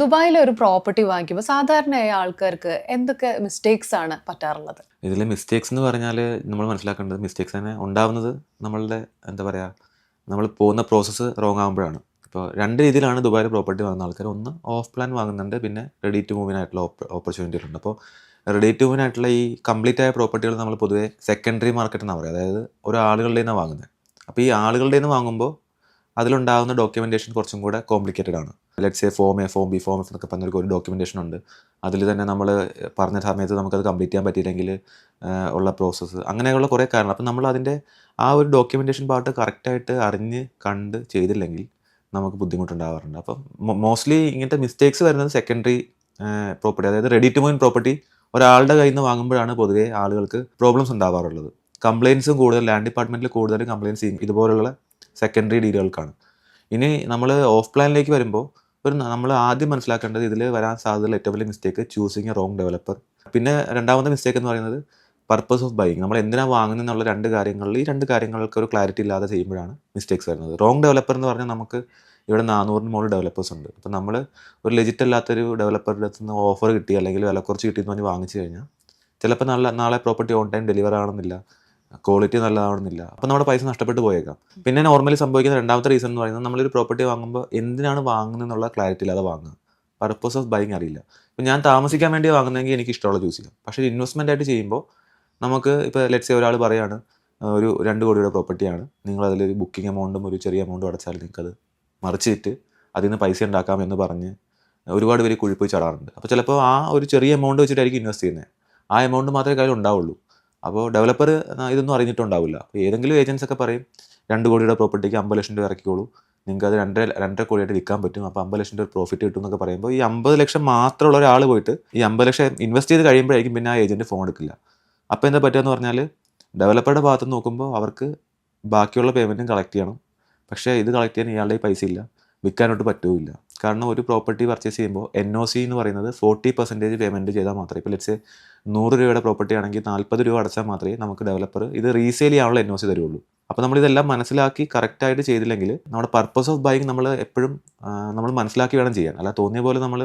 ദുബായിലെ ഒരു പ്രോപ്പർട്ടി വാങ്ങിക്കുമ്പോൾ സാധാരണയായ ആൾക്കാർക്ക് എന്തൊക്കെ മിസ്റ്റേക്സ് ആണ് പറ്റാറുള്ളത്? ഇതിലെ മിസ്റ്റേക്സ് എന്ന് പറഞ്ഞാൽ നമ്മൾ മനസ്സിലാക്കേണ്ടത് മിസ്റ്റേക്സ് തന്നെ ഉണ്ടാവുന്നത് നമ്മളുടെ എന്താ പറയുക, നമ്മൾ പോകുന്ന പ്രോസസ്സ് റോങ് ആകുമ്പോഴാണ്. ഇപ്പോൾ രണ്ട് രീതിയിലാണ് ദുബായിൽ പ്രോപ്പർട്ടി വാങ്ങുന്ന ആൾക്കാർ. ഒന്ന് ഓഫ് പ്ലാൻ വാങ്ങുന്നുണ്ട്, പിന്നെ റെഡി ടു മൂവിനായിട്ടുള്ള ഓപ്പർച്യൂണിറ്റികളുണ്ട്. അപ്പോൾ റെഡി ടു മൂവിനായിട്ടുള്ള ഈ കംപ്ലീറ്റ് ആയ പ്രോപ്പർട്ടികൾ നമ്മൾ പൊതുവേ സെക്കൻഡറി മാർക്കറ്റ് എന്നാണ് പറയുക. അതായത് ഒരു ആളുകളുടെ നിന്നാണ് വാങ്ങുന്നത്. അപ്പോൾ ഈ ആളുകളുടെ നിന്ന് വാങ്ങുമ്പോൾ അതിലുണ്ടാകുന്ന ഡോക്യുമെൻറ്റേഷൻ കുറച്ചും കൂടെ കോംപ്ലിക്കേറ്റഡ് ആണ്. Let's A form A, form B, form F എന്നൊക്കെ പറഞ്ഞൊരു ഒരു ഡോക്യുമെൻറ്റേഷൻ ഉണ്ട്. അതിൽ തന്നെ നമ്മൾ പറഞ്ഞ സമയത്ത് നമുക്കത് കംപ്ലീറ്റ് ചെയ്യാൻ പറ്റിയില്ലെങ്കിൽ ഉള്ള പ്രോസസ്സ്, അങ്ങനെയുള്ള കുറേ കാര്യങ്ങൾ. അപ്പം നമ്മൾ അതിൻ്റെ ആ ഒരു ഡോക്യുമെൻറ്റേഷൻ പാർട്ട് കറക്റ്റായിട്ട് അറിഞ്ഞ് കണ്ട് ചെയ്തില്ലെങ്കിൽ നമുക്ക് ബുദ്ധിമുട്ടുണ്ടാവാറുണ്ട്. അപ്പം മോസ്റ്റ്ലി ഇങ്ങനത്തെ മിസ്റ്റേക്സ് വരുന്നത് സെക്കൻഡറി പ്രോപ്പർട്ടി, അതായത് റെഡി ടു മൂവ് പ്രോപ്പർട്ടി ഒരാളുടെ കയ്യിൽ നിന്ന് വാങ്ങുമ്പോഴാണ് പൊതുവേ ആളുകൾക്ക് പ്രോബ്ലംസ് ഉണ്ടാവാറുള്ളത്. കംപ്ലയിൻസും കൂടുതൽ ലാൻഡ് ഡിപ്പാർട്ട്മെൻറ്റിൽ കൂടുതലും കംപ്ലയിൻസ് ഇതുപോലുള്ള സെക്കൻഡറി ഡീലുകൾക്കാണ്. ഇനി നമ്മൾ ഓഫ് പ്ലാനിലേക്ക് വരുമ്പോൾ നമ്മൾ ആദ്യം മനസ്സിലാക്കേണ്ടത് ഇതിൽ വരാൻ സാധ്യതയുള്ള ഏറ്റവും വലിയ mistake choosing A wrong developer. പിന്നെ രണ്ടാമത്തെ മിസ്റ്റേക്ക് എന്ന് പറയുന്നത് പർപ്പസ് ഓഫ് ബൈയിങ്. നമ്മൾ എന്തിനാണ് വാങ്ങുന്നതെന്നുള്ള രണ്ട് കാര്യങ്ങളിൽ ഈ രണ്ട് കാര്യങ്ങൾക്ക് ഒരു ക്ലാരിറ്റി ഇല്ലാതെ ചെയ്യുമ്പോഴാണ് മിസ്റ്റേക്സ് വരുന്നത്. റോങ് ഡെവലപ്പർ എന്ന് പറഞ്ഞാൽ നമുക്ക് ഇവിടെ 400 മുകളിൽ ഡെവലപ്പേഴ്സ് ഉണ്ട്. അപ്പോൾ നമ്മൾ ഒരു ലെജിറ്റ് അല്ലാത്തൊരു ഡെവലപ്പറുടെ അടുത്ത് നിന്ന് ഓഫർ കിട്ടി അല്ലെങ്കിൽ വില കുറച്ച് കിട്ടിയെന്ന് പറഞ്ഞ് വാങ്ങിച്ചു കഴിഞ്ഞാൽ ചിലപ്പോൾ നാളെ പ്രോപ്പർട്ടി ഓൺ ടൈം ഡെലിവർ ആവണമെന്നില്ല, ക്വാളിറ്റി നല്ലതാവണമെന്നില്ല. അപ്പോൾ നമ്മുടെ പൈസ നഷ്ടപ്പെട്ട് പോയേക്കാം. പിന്നെ നോർമലി സംഭവിക്കുന്ന രണ്ടാമത്തെ റീസൺ എന്ന് പറയുന്നത് നമ്മളൊരു പ്രോപ്പർട്ടി വാങ്ങുമ്പോൾ എന്തിനാണ് വാങ്ങുന്നത് എന്നുള്ള ക്ലാരിറ്റി ഇല്ലാതെ വാങ്ങുക. പർപ്പസ് ഓഫ് ബൈയിങ് അറിയില്ല. ഇപ്പോൾ ഞാൻ താമസിക്കാൻ വേണ്ടി വാങ്ങുന്നതെങ്കിൽ എനിക്ക് ഇഷ്ടമുള്ള ചൂസ് ചെയ്യാം. പക്ഷേ ഇൻവെസ്റ്റ്മെൻ്റ് ആയിട്ട് ചെയ്യുമ്പോൾ നമുക്ക് ഇപ്പോൾ ലെറ്റ്സ് സേ ഒരാൾ പറയാണ് ഒരു 2 കോടിയുടെ പ്രോപ്പർട്ടിയാണ്, നിങ്ങളതിലൊരു ബുക്കിംഗ് എമൗണ്ടും ഒരു ചെറിയ എമൗണ്ടും അടച്ചാൽ നിങ്ങൾക്കത് മറിച്ചിട്ട് അതിൽ നിന്ന് പൈസ ഉണ്ടാക്കാമെന്ന് പറഞ്ഞ് ഒരുപാട് പേര് കുഴിപ്പോയി ചാടാറുണ്ട്. അപ്പോൾ ചിലപ്പോൾ ആ ഒരു ചെറിയ എമൗണ്ട് വെച്ചിട്ടായിരിക്കും ഇൻവെസ്റ്റ് ചെയ്യുന്നത്. ആ എമൗണ്ട് മാത്രമേ കയ്യിൽ ഉണ്ടാവുള്ളൂ. അപ്പോൾ ഡെവലപ്പർ ഇതൊന്നും അറിഞ്ഞിട്ടുണ്ടാവില്ല. അപ്പോൾ ഏതെങ്കിലും ഏജൻസ് ഒക്കെ പറയും 2 കോടിയുടെ പ്രോപ്പർട്ടിക്ക് 50 ലക്ഷം രൂപ ഇറക്കിക്കോളൂ, നിങ്ങൾക്ക് അത് 2.5 കോടിയായിട്ട് വിൽക്കാൻ പറ്റും, അപ്പോൾ 50 ലക്ഷം രൂപ പ്രോഫിറ്റ് കിട്ടും എന്നൊക്കെ പറയുമ്പോൾ ഈ 50 ലക്ഷം മാത്രമുള്ള ഒരാൾ പോയിട്ട് ഈ 50 ലക്ഷം ഇൻവെസ്റ്റ് ചെയ്ത് കഴിയുമ്പോഴായിരിക്കും പിന്നെ ആ ഏജൻറ്റ് ഫോൺ എടുക്കില്ല. അപ്പോൾ എന്താ പറ്റുക എന്ന് പറഞ്ഞാൽ ഡെവലപ്പറുടെ ഭാഗത്ത് നോക്കുമ്പോൾ അവർക്ക് ബാക്കിയുള്ള പേയ്മെൻറ്റും കളക്ട് ചെയ്യണം. പക്ഷേ ഇത് കളക്ട് ചെയ്യാൻ ഇയാളുടെ പൈസ ഇല്ല, വിൽക്കാനോട്ട് പറ്റുമില്ല. കാരണം ഒരു പ്രോപ്പർട്ടി പർച്ചേസ് ചെയ്യുമ്പോൾ NOC എന്ന് പറയുന്നത് 40% പേയ്മെൻറ്റ് ചെയ്താൽ മാത്രമേ, ഇപ്പോൾ ലെറ്റ്സ് 100 രൂപയുടെ പ്രോപ്പർട്ടി ആണെങ്കിൽ 40 രൂപ അടച്ചാൽ മാത്രമേ നമുക്ക് ഡെവലപ്പർ ഇത് റീസെയിൽ ചെയ്യാനുള്ള NOC തരുള്ളൂ. അപ്പോൾ നമ്മളിതെല്ലാം മനസ്സിലാക്കി കറക്റ്റായിട്ട് ചെയ്തില്ലെങ്കിൽ നമ്മുടെ പർപ്പസ് ഓഫ് ബൈയിങ് നമ്മൾ എപ്പോഴും നമ്മൾ മനസ്സിലാക്കി വേണം ചെയ്യാൻ. അല്ല തോന്നിയ പോലെ നമ്മൾ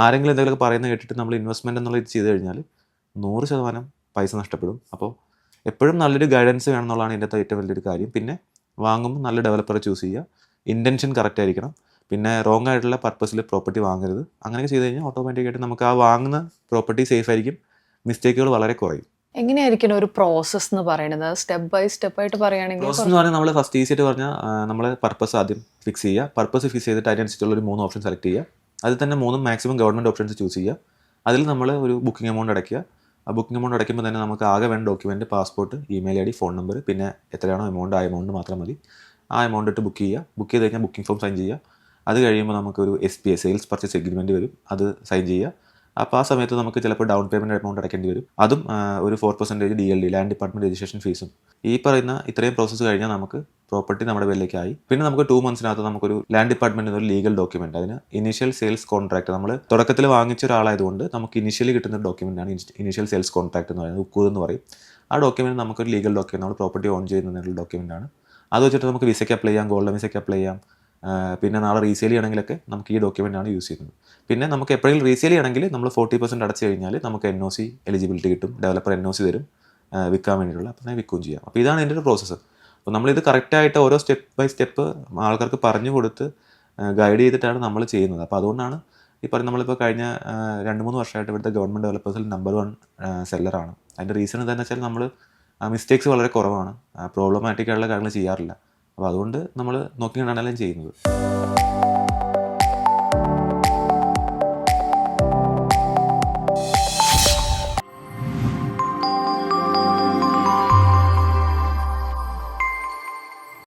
ആരെങ്കിലും എന്തെങ്കിലുമൊക്കെ പറയുന്നത് കേട്ടിട്ട് നമ്മൾ ഇൻവെസ്റ്റ്മെൻറ്റ് എന്നുള്ള ഇത് ചെയ്ത് കഴിഞ്ഞാൽ 100% പൈസ നഷ്ടപ്പെടും. അപ്പോൾ എപ്പോഴും നല്ലൊരു ഗൈഡൻസ് വേണം എന്നുള്ളതാണ് ഇതിൻ്റെ ഏറ്റവും വലിയൊരു കാര്യം. പിന്നെ വാങ്ങുമ്പോൾ നല്ല ഡെവലപ്പറെ ചൂസ് ചെയ്യുക, ഇൻറ്റൻഷൻ കറക്റ്റ് ആയിരിക്കണം, പിന്നെ റോങ് ആയിട്ടുള്ള പർപ്പസിൽ പ്രോപ്പർട്ടി വാങ്ങരുത്. അങ്ങനെയൊക്കെ ചെയ്ത് കഴിഞ്ഞാൽ ഓട്ടോമാറ്റിക്കായിട്ട് നമുക്ക് ആ വാങ്ങുന്ന പ്രോപ്പർട്ടി സേഫ് ആയിരിക്കും, മിസ്റ്റേക്കുകൾ വളരെ കുറയും. എങ്ങനെയായിരിക്കണം ഒരു പ്രോസസ്സ് എന്ന് പറയുന്നത്? സ്റ്റെപ്പ് ബൈ സ്റ്റെപ്പ് ആയിട്ട് പറയുകയാണെങ്കിൽ പ്രോസസ് എന്ന് പറഞ്ഞാൽ നമ്മൾ ഫസ്റ്റ് ഈസി ആയിട്ട് പറഞ്ഞാൽ നമ്മൾ പർപ്പസ് ആദ്യം ഫിക്സ് ചെയ്യുക. പർപ്പസ് ഫിക്സ് ചെയ്തിട്ട് അതിനനുസരിച്ചുള്ള ഒരു 3 ഓപ്ഷൻ സെലക്ട് ചെയ്യുക. അതിൽ തന്നെ 3 മാക്സിമം ഗവൺമെൻറ് ഓപ്ഷൻസ് ചൂസ് ചെയ്യുക. അതിൽ നമ്മൾ ഒരു ബുക്കിംഗ് എമൗണ്ട് അടയ്ക്കുക. ആ ബുക്കിംഗ് എമൗണ്ട് അടയ്ക്കുമ്പോൾ തന്നെ നമുക്ക് ആകെ വേണ്ട document passport, email ID, phone number, പിന്നെ എത്രയാണോ എമൗണ്ട് ആ എമൗണ്ട് മാത്രം മതി. ആ എമൗണ്ട് ഇട്ട് ബുക്ക് ചെയ്യുക. ബുക്ക് ചെയ്ത് കഴിഞ്ഞാൽ ബുക്കിംഗ് ഫോം സൈൻ ചെയ്യുക. അത് കഴിയുമ്പോൾ നമുക്കൊരു SPA, സെയിൽസ് പർച്ചേസ് എഗ്രിമെൻറ്റ് വരും, അത് സൈൻ ചെയ്യുക. അപ്പോൾ ആ സമയത്ത് നമുക്ക് ചിലപ്പോൾ ഡൗൺ പേയ്മെൻറ്റ് എമൗണ്ട് അടയ്ക്കേണ്ടി വരും. അതും ഒരു 4% DLD, ലാൻഡ് ഡിപ്പാർട്ട്മെൻറ്റ് രജിസ്ട്രേഷൻ ഫീസും. ഈ പറയുന്ന ഇത്രയും പ്രോസസ്സ് കഴിഞ്ഞാൽ നമുക്ക് പ്രോപ്പർട്ടി നമ്മുടെ പേരിലേക്കായി. പിന്നെ നമുക്ക് 2 മന്ത്സിനകത്ത് നമുക്കൊരു ലാൻഡ് ഡിപ്പാർട്ട്മെൻറ്റിൽ ഒരു ലീഗൽ ഡോക്യുമെൻറ്റ്, അതിന് ഇനീഷ്യൽ സെയിൽസ് കോൺട്രാക്ട്, നമ്മൾ തുടക്കത്തിൽ വാങ്ങിച്ച ഒരാളായതുകൊണ്ട് നമുക്ക് ഇനീഷ്യലി കിട്ടുന്ന ഒരു ഡോക്യുമെൻറ്റാണ് ഇനീഷ്യൽ സെയിൽസ് കോൺട്രാക്ട് എന്ന് പറയുന്നത്, ഉക്കൂത് എന്ന് പറയും. ആ ഡോക്യുമെൻറ്റ് നമുക്കൊരു ലീഗൽ ഡോക്യുമെൻറ്റ്, നമ്മൾ പ്രോപ്പർട്ടി ഓൺ ചെയ്യുന്നതിനുള്ള ഡോക്യുമെൻറ്റാണ്. അത് വെച്ചിട്ട് നമുക്ക് വിസയ്ക്ക് അപ്ലൈ ചെയ്യാം, ഗോൾഡൻ വിസയ്ക്ക് അപ്ലൈ ചെയ്യാം. പിന്നെ നാളെ റീസെയിൽ ചെയ്യണമെങ്കിലൊക്കെ നമുക്ക് ഈ ഡോക്യുമെൻ്റാണ് യൂസ് ചെയ്യുന്നത്. പിന്നെ നമുക്ക് എപ്പോഴെങ്കിലും റീസെയിൽ ചെയ്യണമെങ്കിൽ നമ്മൾ 40% അടച്ചു കഴിഞ്ഞാൽ നമുക്ക് NOC എലിജിബിലിറ്റി കിട്ടും, ഡെവലപ്പർ NOC തരും വിൽക്കാൻ വേണ്ടിയിട്ടുള്ള. അപ്പോൾ വിൽക്കുകയും ചെയ്യാം. അപ്പോൾ ഇതാണ് എൻ്റെ ഒരു പ്രോസസ്സ്. അപ്പോൾ നമ്മളിത് കറക്റ്റായിട്ട് ഓരോ സ്റ്റെപ്പ് ബൈ സ്റ്റെപ്പ് ആൾക്കാർക്ക് പറഞ്ഞു കൊടുത്ത് ഗൈഡ് ചെയ്തിട്ടാണ് നമ്മൾ ചെയ്യുന്നത്. അപ്പോൾ അതുകൊണ്ടാണ് ഈ പറഞ്ഞ നമ്മളിപ്പോൾ കഴിഞ്ഞ 2-3 വർഷമായിട്ട് ഇവിടുത്തെ ഗവൺമെൻറ് ഡെവലപ്പേഴ്സിൽ നമ്പർ 1 സെല്ലറാണ്. അതിൻ്റെ റീസൺ എന്താണെന്ന് വെച്ചാൽ നമ്മൾ മിസ്റ്റേക്സ് വളരെ കുറവാണ്, പ്രോബ്ലമാറ്റിക് ആയിട്ടുള്ള കാര്യങ്ങൾ ചെയ്യാറില്ല. അപ്പോൾ അതുകൊണ്ട് നമ്മൾ നോക്കി കണ്ടാണെല്ലാം ചെയ്യുന്നത്.